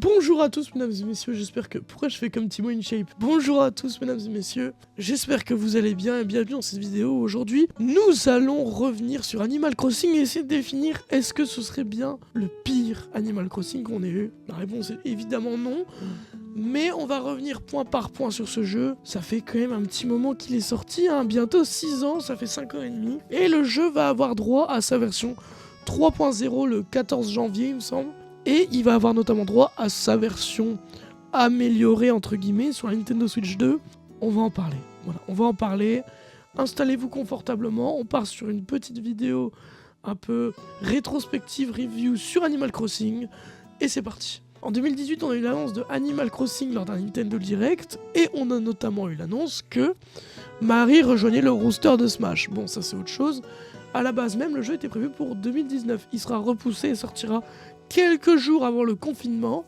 Bonjour à tous mesdames et messieurs, j'espère que... Pourquoi je fais comme Timo InShape? Bonjour à tous mesdames et messieurs, j'espère que vous allez bien et bienvenue dans cette vidéo. Aujourd'hui, nous allons revenir sur Animal Crossing et essayer de définir est-ce que ce serait bien le pire Animal Crossing qu'on ait eu. La réponse est évidemment non, mais on va revenir point par point sur ce jeu. Ça fait quand même un petit moment qu'il est sorti, hein, bientôt 6 ans, ça fait 5 ans et demi. Et le jeu va avoir droit à sa version 3.0 le 14 janvier il me semble. Et il va avoir notamment droit à sa version améliorée entre guillemets sur la Nintendo Switch 2. On va en parler. Voilà, on va en parler. Installez-vous confortablement. On part sur une petite vidéo un peu rétrospective review sur Animal Crossing. Et c'est parti. En 2018, on a eu l'annonce de Animal Crossing lors d'un Nintendo Direct. Et on a notamment eu l'annonce que Marie rejoignait le roster de Smash. Bon, ça c'est autre chose. À la base même, le jeu était prévu pour 2019. Il sera repoussé et sortira quelques jours avant le confinement,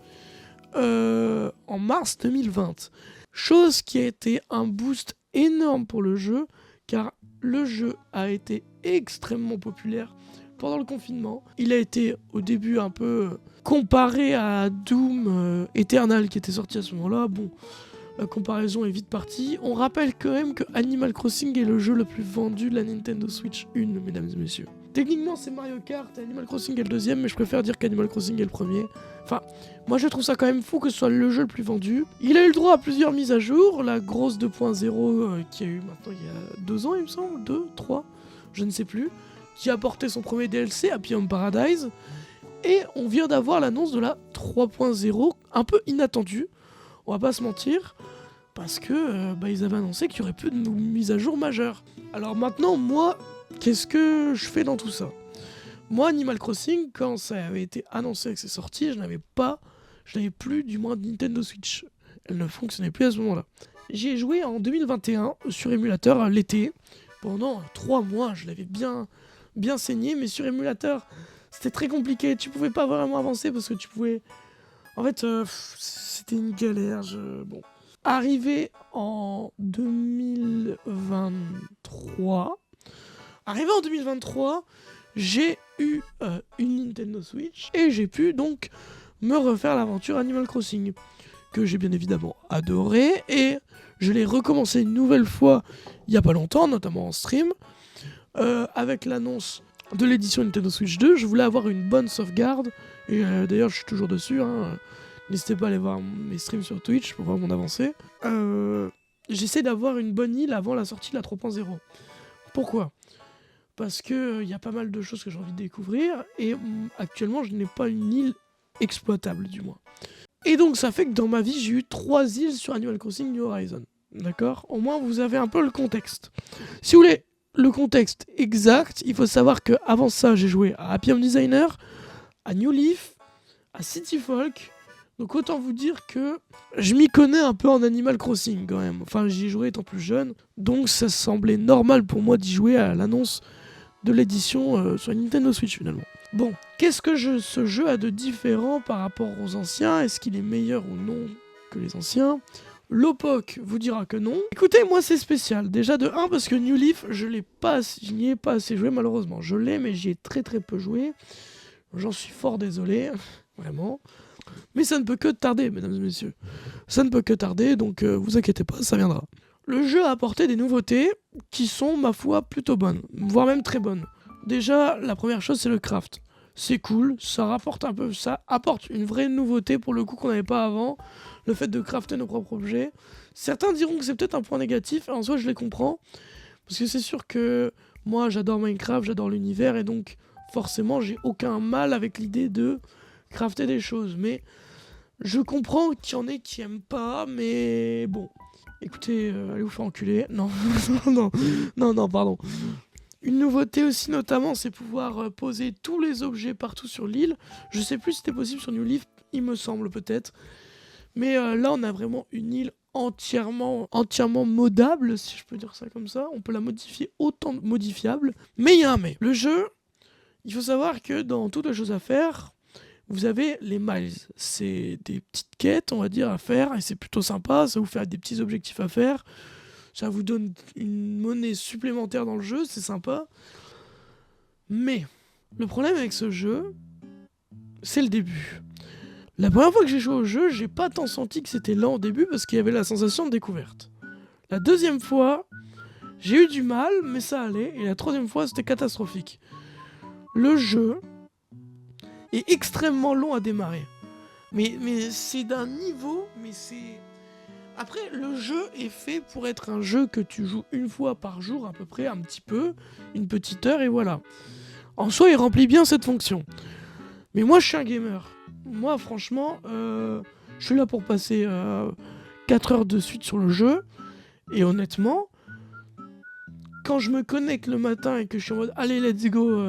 en mars 2020. Chose qui a été un boost énorme pour le jeu, car le jeu a été extrêmement populaire pendant le confinement. Il a été au début un peu comparé à Doom Eternal qui était sorti à ce moment-là. Bon, la comparaison est vite partie. On rappelle quand même que Animal Crossing est le jeu le plus vendu de la Nintendo Switch 1, mesdames et messieurs. Techniquement, c'est Mario Kart et Animal Crossing est le deuxième, mais je préfère dire qu'Animal Crossing est le premier. Enfin, moi je trouve ça quand même fou que ce soit le jeu le plus vendu. Il a eu le droit à plusieurs mises à jour. La grosse 2.0 qui a eu maintenant il y a 2 ans, il me semble, 2, 3, je ne sais plus, qui a apporté son premier DLC, Happy Home Paradise. Et on vient d'avoir l'annonce de la 3.0, un peu inattendue. On va pas se mentir, parce que ils avaient annoncé qu'il y aurait plus de mises à jour majeures. Alors maintenant, moi, qu'est-ce que je fais dans tout ça? Moi, Animal Crossing, quand ça avait été annoncé que c'est sorti, je n'avais plus du moins de Nintendo Switch. Elle ne fonctionnait plus à ce moment-là. J'y ai joué en 2021 sur émulateur l'été. Pendant 3 mois, je l'avais bien saigné, mais sur émulateur, c'était très compliqué. Tu pouvais pas vraiment avancer parce que tu pouvais... En fait, c'était une galère. Bon. Arrivé en 2023, j'ai eu une Nintendo Switch et j'ai pu donc me refaire l'aventure Animal Crossing, que j'ai bien évidemment adoré, et je l'ai recommencé une nouvelle fois il y a pas longtemps, notamment en stream, avec l'annonce de l'édition Nintendo Switch 2. Je voulais avoir une bonne sauvegarde, et d'ailleurs je suis toujours dessus, hein. N'hésitez pas à aller voir mes streams sur Twitch pour voir mon avancée. J'essaie d'avoir une bonne île avant la sortie de la 3.0. Pourquoi ? Parce que y a pas mal de choses que j'ai envie de découvrir, et actuellement je n'ai pas une île exploitable du moins. Et donc ça fait que dans ma vie j'ai eu 3 îles sur Animal Crossing New Horizons. D'accord ? Au moins vous avez un peu le contexte. Si vous voulez le contexte exact, il faut savoir que avant ça j'ai joué à Happy Home Designer, à New Leaf, à City Folk. Donc autant vous dire que je m'y connais un peu en Animal Crossing quand même. Enfin, j'y ai joué étant plus jeune, donc ça semblait normal pour moi d'y jouer à l'annonce de l'édition sur Nintendo Switch finalement. Bon, qu'est-ce que ce jeu a de différent par rapport aux anciens? Est-ce qu'il est meilleur ou non que les anciens? Lopoc vous dira que non. Écoutez, moi c'est spécial. Déjà de 1 parce que New Leaf, je n'y ai pas assez joué malheureusement. Je l'ai, mais j'y ai très peu joué. J'en suis fort désolé, vraiment. Mais ça ne peut que tarder, mesdames et messieurs. Ça ne peut que tarder, donc vous inquiétez pas, ça viendra. Le jeu a apporté des nouveautés qui sont, ma foi, plutôt bonnes, voire même très bonnes. Déjà, la première chose, c'est le craft. C'est cool, ça apporte une vraie nouveauté pour le coup qu'on n'avait pas avant, le fait de crafter nos propres objets. Certains diront que c'est peut-être un point négatif, et en soi je les comprends, parce que c'est sûr que moi j'adore Minecraft, j'adore l'univers, et donc forcément j'ai aucun mal avec l'idée de crafter des choses, mais je comprends qu'il y en ait qui aiment pas, mais bon. Écoutez, allez vous faire enculer. Non, non, pardon. Une nouveauté aussi notamment, c'est pouvoir poser tous les objets partout sur l'île. Je sais plus si c'était possible sur New Leaf, il me semble peut-être. Mais là, on a vraiment une île entièrement modable, si je peux dire ça comme ça. On peut la modifier autant de modifiable. Mais il y a un mais. Le jeu, il faut savoir que dans toutes les choses à faire, vous avez les miles. C'est des petites quêtes, on va dire, à faire, et c'est plutôt sympa. Ça vous fait des petits objectifs à faire. Ça vous donne une monnaie supplémentaire dans le jeu, c'est sympa. Mais le problème avec ce jeu, c'est le début. La première fois que j'ai joué au jeu, j'ai pas tant senti que c'était lent au début parce qu'il y avait la sensation de découverte. La deuxième fois, j'ai eu du mal, mais ça allait. Et la troisième fois, c'était catastrophique. Le jeu est extrêmement long à démarrer. Mais c'est d'un niveau, mais c'est... Après, le jeu est fait pour être un jeu que tu joues une fois par jour à peu près, un petit peu, une petite heure, et voilà. En soi, il remplit bien cette fonction. Mais moi, je suis un gamer. Moi, franchement, je suis là pour passer 4 heures de suite sur le jeu. Et honnêtement, quand je me connecte le matin et que je suis en mode allez, let's go,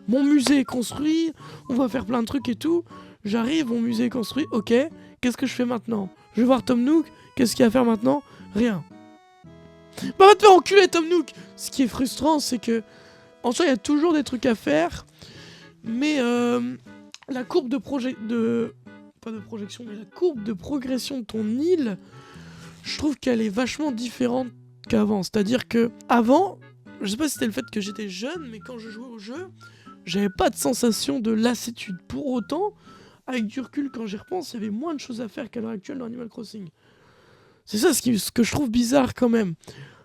mon musée est construit, on va faire plein de trucs et tout. J'arrive, mon musée est construit, ok, qu'est-ce que je fais maintenant? Je vais voir Tom Nook, qu'est-ce qu'il y a à faire maintenant? Rien. Bah va te faire enculer Tom Nook. Ce qui est frustrant, c'est que en soi, il y a toujours des trucs à faire, mais la courbe de pas de projection, mais la courbe de progression de ton île, je trouve qu'elle est vachement différente qu'avant. C'est-à-dire que avant, je sais pas si c'était le fait que j'étais jeune, mais quand je jouais au jeu, j'avais pas de sensation de lassitude. Pour autant, avec du recul, quand j'y repense, il y avait moins de choses à faire qu'à l'heure actuelle dans Animal Crossing. C'est ça ce que je trouve bizarre quand même.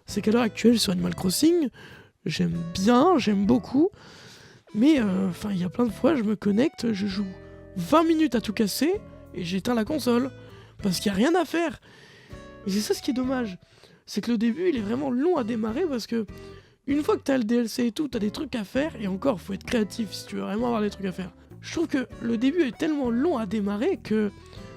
C'est qu'à l'heure actuelle sur Animal Crossing, j'aime bien, j'aime beaucoup, mais il y a plein de fois, je me connecte, je joue 20 minutes à tout casser, et j'éteins la console. Parce qu'il n'y a rien à faire. Et c'est ça ce qui est dommage. C'est que le début, il est vraiment long à démarrer parce que une fois que t'as le DLC et tout, t'as des trucs à faire. Et encore, faut être créatif si tu veux vraiment avoir des trucs à faire. Je trouve que le début est tellement long à démarrer que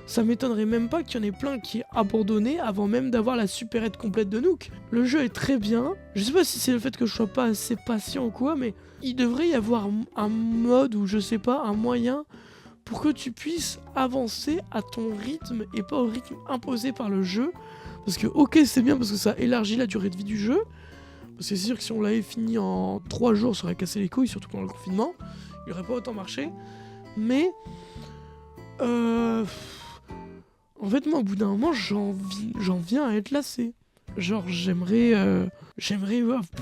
ça m'étonnerait même pas qu'il y en ait plein qui aient abandonné avant même d'avoir la supérette complète de Nook. Le jeu est très bien. Je sais pas si c'est le fait que je sois pas assez patient ou quoi, mais il devrait y avoir un mode ou je sais pas, un moyen pour que tu puisses avancer à ton rythme et pas au rythme imposé par le jeu. Parce que ok, c'est bien parce que ça élargit la durée de vie du jeu. Parce que c'est sûr que si on l'avait fini en 3 jours, ça aurait cassé les couilles, surtout pendant le confinement. Il aurait pas autant marché. Mais en fait, moi, au bout d'un moment, j'en viens à être lassé. Genre, j'aimerais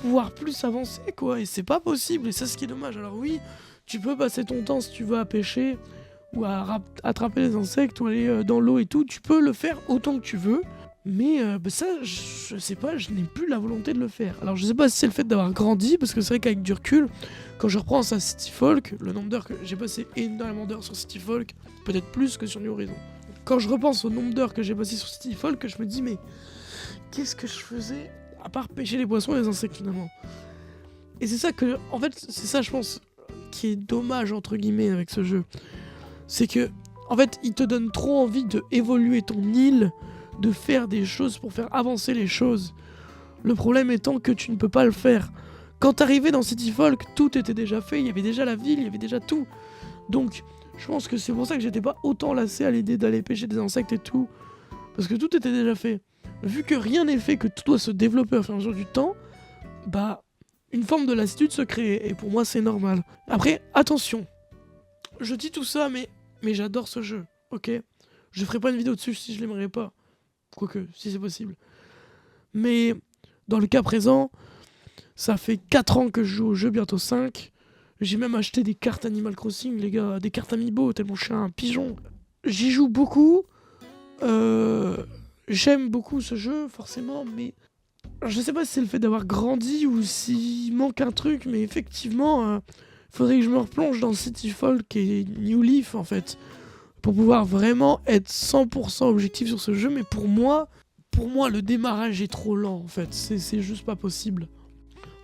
pouvoir plus avancer, quoi. Et c'est pas possible, et c'est ce qui est dommage. Alors oui, tu peux passer ton temps, si tu veux, à pêcher, ou à attraper les insectes, ou aller dans l'eau et tout. Tu peux le faire autant que tu veux. Mais ça, je sais pas, je n'ai plus la volonté de le faire. Alors je sais pas si c'est le fait d'avoir grandi, parce que c'est vrai qu'avec du recul, quand je reprends à City Folk, le nombre d'heures que j'ai passé énormément d'heures sur City Folk, peut-être plus que sur New Horizons. Quand je repense au nombre d'heures que j'ai passé sur City Folk, je me dis mais qu'est-ce que je faisais à part pêcher les poissons et les insectes finalement. Et c'est ça que, en fait, c'est ça je pense qui est dommage entre guillemets avec ce jeu. C'est que, en fait, il te donne trop envie de évoluer ton île, de faire des choses pour faire avancer les choses. Le problème étant que tu ne peux pas le faire. Quand t'arrivais dans City Folk, tout était déjà fait, il y avait déjà la ville, il y avait déjà tout. Donc, je pense que c'est pour ça que j'étais pas autant lassé à l'idée d'aller pêcher des insectes et tout. Parce que tout était déjà fait. Vu que rien n'est fait, que tout doit se développer au fur et à mesure du temps, bah, une forme de lassitude se crée. Et pour moi, c'est normal. Après, attention. Je dis tout ça, mais j'adore ce jeu, ok? Je ferai pas une vidéo dessus si je l'aimerais pas. Quoique, si c'est possible. Mais, dans le cas présent, ça fait 4 ans que je joue au jeu, bientôt 5. J'ai même acheté des cartes Animal Crossing, les gars, des cartes Amiibo, tellement je suis un pigeon. J'y joue beaucoup. J'aime beaucoup ce jeu, forcément, mais je sais pas si c'est le fait d'avoir grandi ou s'il manque un truc, mais effectivement, faudrait que je me replonge dans City Folk et New Leaf, en fait, pour pouvoir vraiment être 100% objectif sur ce jeu. Mais pour moi, le démarrage est trop lent, en fait. C'est juste pas possible.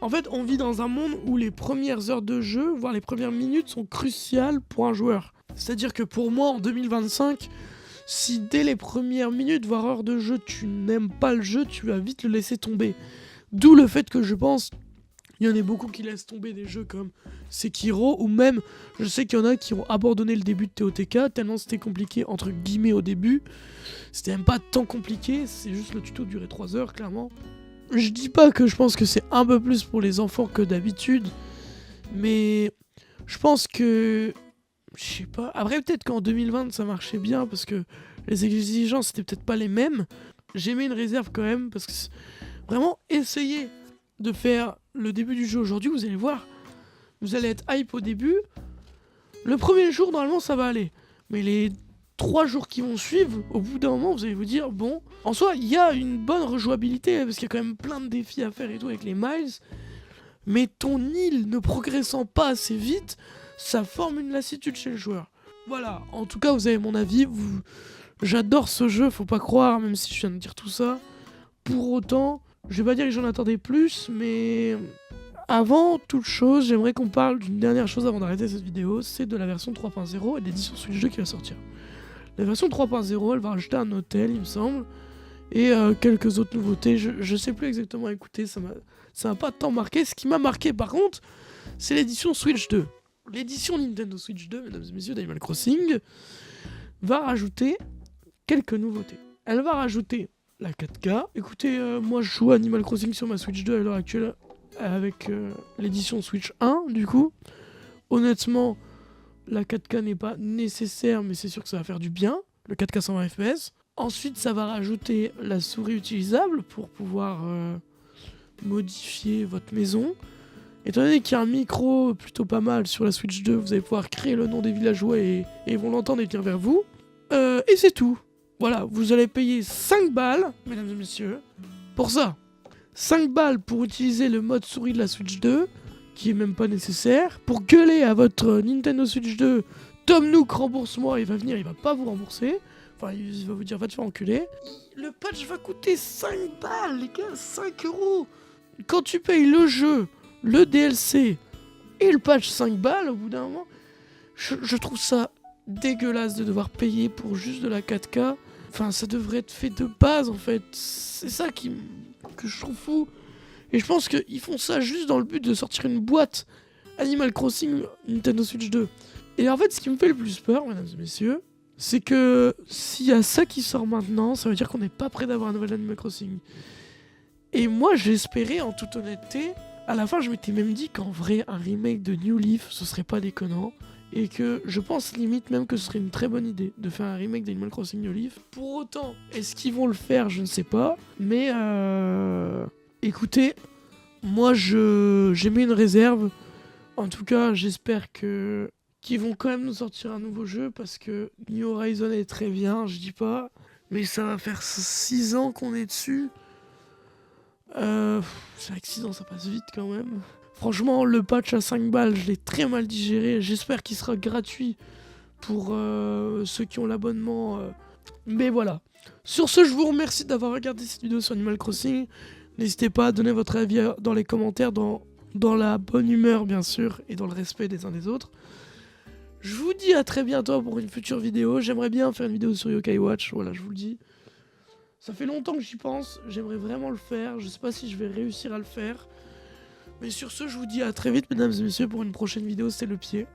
En fait, on vit dans un monde où les premières heures de jeu, voire les premières minutes, sont cruciales pour un joueur. C'est-à-dire que pour moi, en 2025, si dès les premières minutes, voire heures de jeu, tu n'aimes pas le jeu, tu vas vite le laisser tomber. D'où le fait que je pense, il y en a beaucoup qui laissent tomber des jeux comme Sekiro, ou même, je sais qu'il y en a qui ont abandonné le début de TOTK, tellement c'était compliqué, entre guillemets, au début. C'était même pas tant compliqué, c'est juste le tuto durait 3 heures, clairement. Je dis pas que je pense que c'est un peu plus pour les enfants que d'habitude, mais je pense que... Je sais pas. Après, peut-être qu'en 2020, ça marchait bien parce que les exigences étaient peut-être pas les mêmes. J'ai mis une réserve quand même parce que vraiment, essayez de faire le début du jeu aujourd'hui. Vous allez voir, vous allez être hype au début. Le premier jour, normalement, ça va aller. Mais les 3 jours qui vont suivre, au bout d'un moment, vous allez vous dire, bon, en soi, il y a une bonne rejouabilité, parce qu'il y a quand même plein de défis à faire et tout avec les miles, mais ton île ne progressant pas assez vite, ça forme une lassitude chez le joueur. Voilà, en tout cas, vous avez mon avis, j'adore ce jeu, faut pas croire, même si je viens de dire tout ça. Pour autant, je vais pas dire que j'en attendais plus, mais avant toute chose, j'aimerais qu'on parle d'une dernière chose avant d'arrêter cette vidéo, c'est de la version 3.0 et de l'édition Switch 2 qui va sortir. La version 3.0, elle va rajouter un hôtel, il me semble, et quelques autres nouveautés, je sais plus exactement, écoutez, ça m'a pas tant marqué. Ce qui m'a marqué par contre, c'est l'édition Switch 2. L'édition Nintendo Switch 2, mesdames et messieurs, d'Animal Crossing, va rajouter quelques nouveautés. Elle va rajouter la 4K. Écoutez, moi je joue à Animal Crossing sur ma Switch 2 à l'heure actuelle avec l'édition Switch 1, du coup. Honnêtement, la 4K n'est pas nécessaire, mais c'est sûr que ça va faire du bien. Le 4K 120 FPS. Ensuite, ça va rajouter la souris utilisable pour pouvoir modifier votre maison. Étant donné qu'il y a un micro plutôt pas mal sur la Switch 2, vous allez pouvoir créer le nom des villageois et ils vont l'entendre et venir vers vous. Et c'est tout. Voilà, vous allez payer 5 balles, mesdames et messieurs, pour ça. 5 balles pour utiliser le mode souris de la Switch 2, qui est même pas nécessaire. Pour gueuler à votre Nintendo Switch 2, Tom Nook rembourse-moi, il va venir, il va pas vous rembourser. Enfin, il va vous dire, va te faire enculer. Le patch va coûter 5 balles, les gars, 5 €. Quand tu payes le jeu, le DLC et le patch 5 balles, au bout d'un moment, je trouve ça dégueulasse de devoir payer pour juste de la 4K. Enfin, ça devrait être fait de base, en fait. C'est ça que je trouve fou. Et je pense qu'ils font ça juste dans le but de sortir une boîte Animal Crossing Nintendo Switch 2. Et en fait, ce qui me fait le plus peur, mesdames et messieurs, c'est que s'il y a ça qui sort maintenant, ça veut dire qu'on n'est pas prêt d'avoir un nouvel Animal Crossing. Et moi, j'espérais, en toute honnêteté, à la fin, je m'étais même dit qu'en vrai, un remake de New Leaf, ce serait pas déconnant. Et que je pense limite même que ce serait une très bonne idée de faire un remake d'Animal Crossing New Leaf. Pour autant, est-ce qu'ils vont le faire? Je ne sais pas. Mais écoutez, moi j'ai mis une réserve. En tout cas, j'espère qu'ils vont quand même nous sortir un nouveau jeu parce que New Horizon est très bien, je dis pas. Mais ça va faire 6 ans qu'on est dessus. C'est vrai que 6 ans ça passe vite quand même. Franchement, le patch à 5 balles, je l'ai très mal digéré. J'espère qu'il sera gratuit pour ceux qui ont l'abonnement. Mais voilà. Sur ce, je vous remercie d'avoir regardé cette vidéo sur Animal Crossing. N'hésitez pas à donner votre avis dans les commentaires, dans la bonne humeur bien sûr, et dans le respect des uns des autres. Je vous dis à très bientôt pour une future vidéo. J'aimerais bien faire une vidéo sur Yokai Watch, voilà, je vous le dis. Ça fait longtemps que j'y pense, j'aimerais vraiment le faire. Je sais pas si je vais réussir à le faire. Mais sur ce, je vous dis à très vite, mesdames et messieurs, pour une prochaine vidéo, c'est le pied.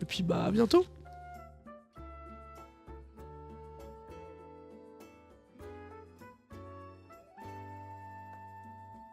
Et puis bah à bientôt.